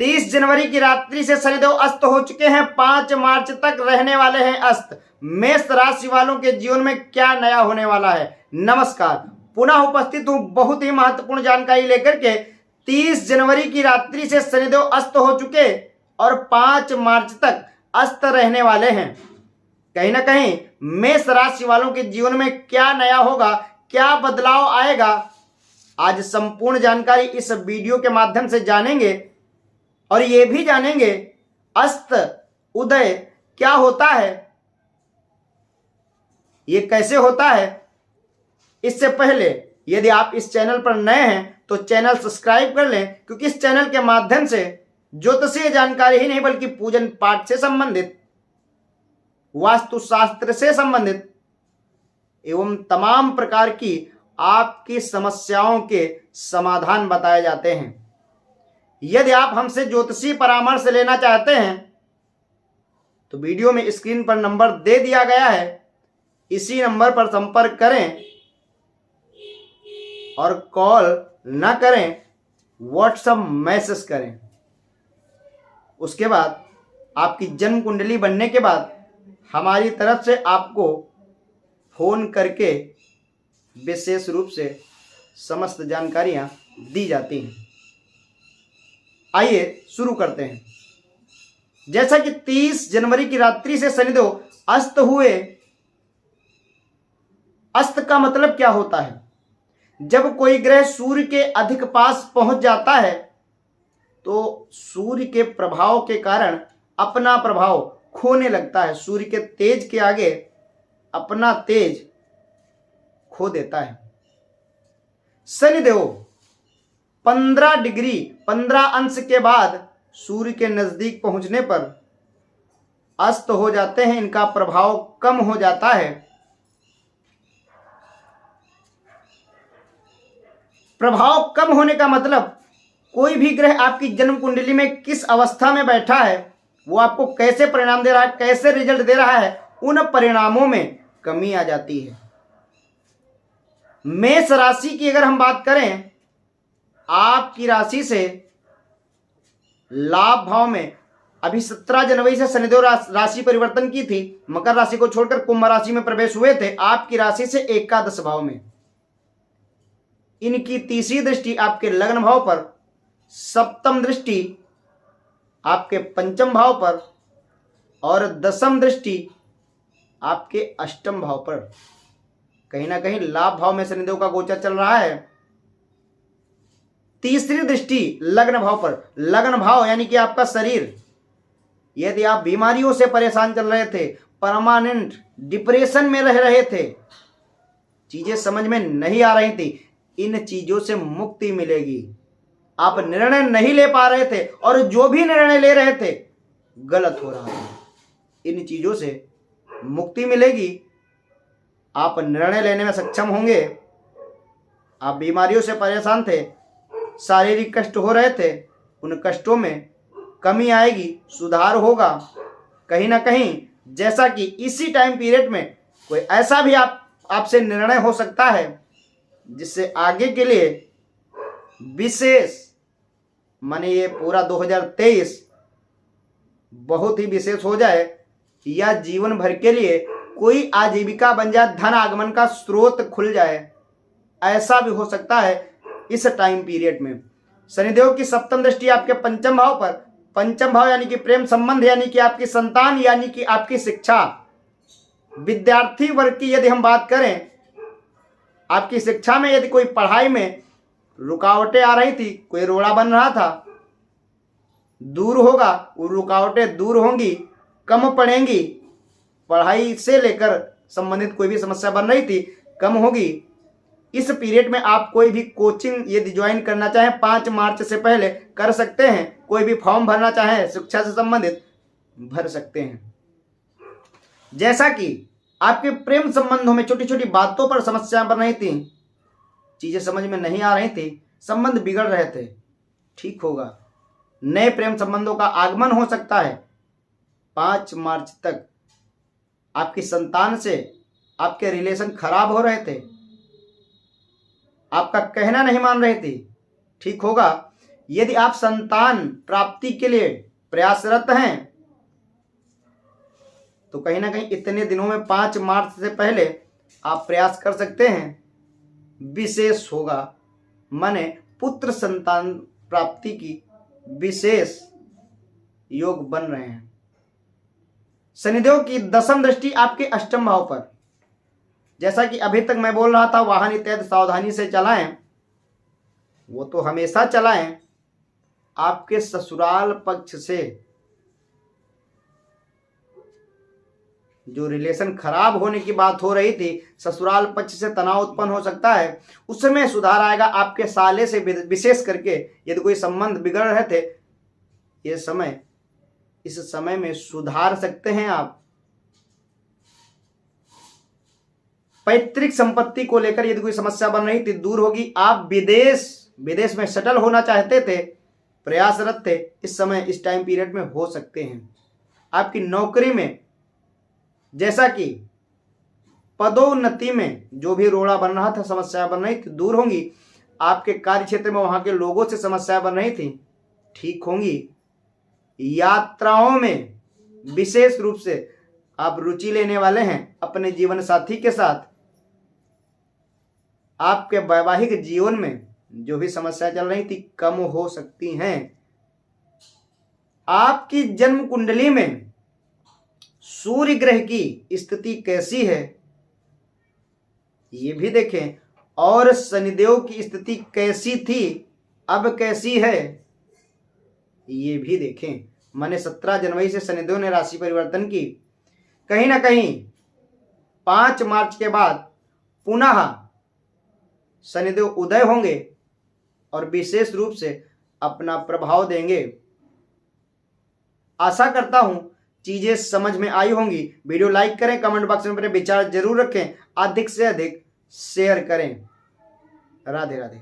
30 जनवरी की रात्रि से शनिदेव अस्त हो चुके हैं। 5 मार्च तक रहने वाले हैं अस्त। मेष राशि वालों के जीवन में क्या नया होने वाला है? नमस्कार, पुनः उपस्थित हूं बहुत ही महत्वपूर्ण जानकारी लेकर के। 30 जनवरी की रात्रि से शनिदेव अस्त हो चुके और 5 मार्च तक अस्त रहने वाले हैं। कहीं ना कहीं मेष राशि वालों के जीवन में क्या नया होगा, क्या बदलाव आएगा, आज संपूर्ण जानकारी इस वीडियो के माध्यम से जानेंगे। और ये भी जानेंगे अस्त उदय क्या होता है, ये कैसे होता है। इससे पहले यदि आप इस चैनल पर नए हैं तो चैनल सब्सक्राइब कर लें, क्योंकि इस चैनल के माध्यम से ज्योतिषीय जानकारी ही नहीं बल्कि पूजन पाठ से संबंधित, वास्तुशास्त्र से संबंधित एवं तमाम प्रकार की आपकी समस्याओं के समाधान बताए जाते हैं। यदि आप हमसे ज्योतिषीय परामर्श लेना चाहते हैं तो वीडियो में स्क्रीन पर नंबर दे दिया गया है, इसी नंबर पर संपर्क करें और कॉल ना करें, व्हाट्सएप मैसेज करें। उसके बाद आपकी जन्म कुंडली बनने के बाद हमारी तरफ से आपको फोन करके विशेष रूप से समस्त जानकारियां दी जाती हैं। आइए शुरू करते हैं। जैसा कि 30 जनवरी की रात्रि से शनिदेव अस्त हुए। अस्त का मतलब क्या होता है? जब कोई ग्रह सूर्य के अधिक पास पहुंच जाता है तो सूर्य के प्रभाव के कारण अपना प्रभाव खोने लगता है। सूर्य के तेज के आगे अपना तेज खो देता है। शनिदेव 15 डिग्री 15 अंश के बाद सूर्य के नजदीक पहुंचने पर अस्त हो जाते हैं। इनका प्रभाव कम हो जाता है। प्रभाव कम होने का मतलब कोई भी ग्रह आपकी जन्म कुंडली में किस अवस्था में बैठा है, वो आपको कैसे परिणाम दे रहा है, कैसे रिजल्ट दे रहा है, उन परिणामों में कमी आ जाती है। मेष राशि की अगर हम बात करें, आपकी राशि से लाभ भाव में अभी 17 जनवरी से शनिदेव राशि परिवर्तन की थी। मकर राशि को छोड़कर कुंभ राशि में प्रवेश हुए थे। आपकी राशि से एकादश भाव में इनकी तीसरी दृष्टि आपके लग्न भाव पर, सप्तम दृष्टि आपके पंचम भाव पर और दसम दृष्टि आपके अष्टम भाव पर। कहीं ना कहीं लाभ भाव में शनिदेव का गोचर चल रहा है। तीसरी दृष्टि लग्न भाव पर। लग्न भाव यानी कि आपका शरीर। यदि आप बीमारियों से परेशान चल रहे थे, परमानेंट डिप्रेशन में रह रहे थे, चीजें समझ में नहीं आ रही थी, इन चीजों से मुक्ति मिलेगी। आप निर्णय नहीं ले पा रहे थे और जो भी निर्णय ले रहे थे गलत हो रहा है, इन चीजों से मुक्ति मिलेगी। आप निर्णय लेने में सक्षम होंगे। आप बीमारियों से परेशान थे, शारीरिक कष्ट हो रहे थे, उन कष्टों में कमी आएगी, सुधार होगा। कहीं ना कहीं जैसा कि इसी टाइम पीरियड में कोई ऐसा भी आपसे निर्णय हो सकता है जिससे आगे के लिए विशेष, माने ये पूरा 2023 बहुत ही विशेष हो जाए, या जीवन भर के लिए कोई आजीविका बन जाए, धन आगमन का स्रोत खुल जाए, ऐसा भी हो सकता है इस टाइम पीरियड में। शनिदेव की सप्तम दृष्टि आपके पंचम भाव पर। पंचम भाव यानी कि प्रेम संबंध, यानी कि आपकी संतान, यानी कि आपकी शिक्षा। विद्यार्थी वर्ग की यदि हम बात करें, आपकी शिक्षा में यदि कोई पढ़ाई में रुकावटें आ रही थी, कोई रोड़ा बन रहा था, दूर होगा। वो रुकावटें दूर होंगी, कम पड़ेंगी। पढ़ाई से लेकर संबंधित कोई भी समस्या बन रही थी, कम होगी। इस पीरियड में आप कोई भी कोचिंग यदि ज्वाइन करना चाहें 5 मार्च से पहले कर सकते हैं। कोई भी फॉर्म भरना चाहें शिक्षा से संबंधित भर सकते हैं। जैसा कि आपके प्रेम संबंधों में छोटी छोटी बातों पर समस्या बन रही थी, चीजें समझ में नहीं आ रही थी, संबंध बिगड़ रहे थे, ठीक होगा। नए प्रेम संबंधों का आगमन हो सकता है। 5 मार्च तक आपकी संतान से आपके रिलेशन खराब हो रहे थे, आपका कहना नहीं मान रहे थे, ठीक होगा। यदि आप संतान प्राप्ति के लिए प्रयासरत हैं तो कहीं ना कहीं इतने दिनों में 5 मार्च से पहले आप प्रयास कर सकते हैं, विशेष होगा। माने पुत्र संतान प्राप्ति की विशेष योग बन रहे हैं। शनिदेव की दशम दृष्टि आपके अष्टम भाव पर, जैसा कि अभी तक मैं बोल रहा था वाहन इत्यादि सावधानी से चलाएं, वो तो हमेशा चलाएं। आपके ससुराल पक्ष से जो रिलेशन खराब होने की बात हो रही थी, ससुराल पक्ष से तनाव उत्पन्न हो सकता है, उसमें सुधार आएगा। आपके साले से विशेष करके यदि कोई संबंध बिगड़ रहे थे, ये समय, इस समय में सुधार सकते हैं आप। पैतृक संपत्ति को लेकर यदि कोई समस्या बन रही थी, दूर होगी। आप विदेश में सेटल होना चाहते थे, प्रयासरत थे, इस समय इस टाइम पीरियड में हो सकते हैं। आपकी नौकरी में जैसा कि पदोन्नति में जो भी रोड़ा बन रहा था, समस्या बन रही थी, दूर होंगी। आपके कार्य क्षेत्र में वहां के लोगों से समस्या बन रही थी, ठीक होंगी। यात्राओं में विशेष रूप से आप रुचि लेने वाले हैं अपने जीवन साथी के साथ। आपके वैवाहिक जीवन में जो भी समस्या चल रही थी कम हो सकती हैं। आपकी जन्म कुंडली में सूर्य ग्रह की स्थिति कैसी है ये भी देखें, और शनिदेव की स्थिति कैसी थी, अब कैसी है ये भी देखें। माने 17 जनवरी से शनिदेव ने राशि परिवर्तन की। कहीं ना कहीं 5 मार्च के बाद पुनः शनिदेव उदय होंगे और विशेष रूप से अपना प्रभाव देंगे। आशा करता हूं चीजें समझ में आई होंगी। वीडियो लाइक करें, कमेंट बॉक्स में अपने विचार जरूर रखें, अधिक से अधिक शेयर करें। राधे राधे।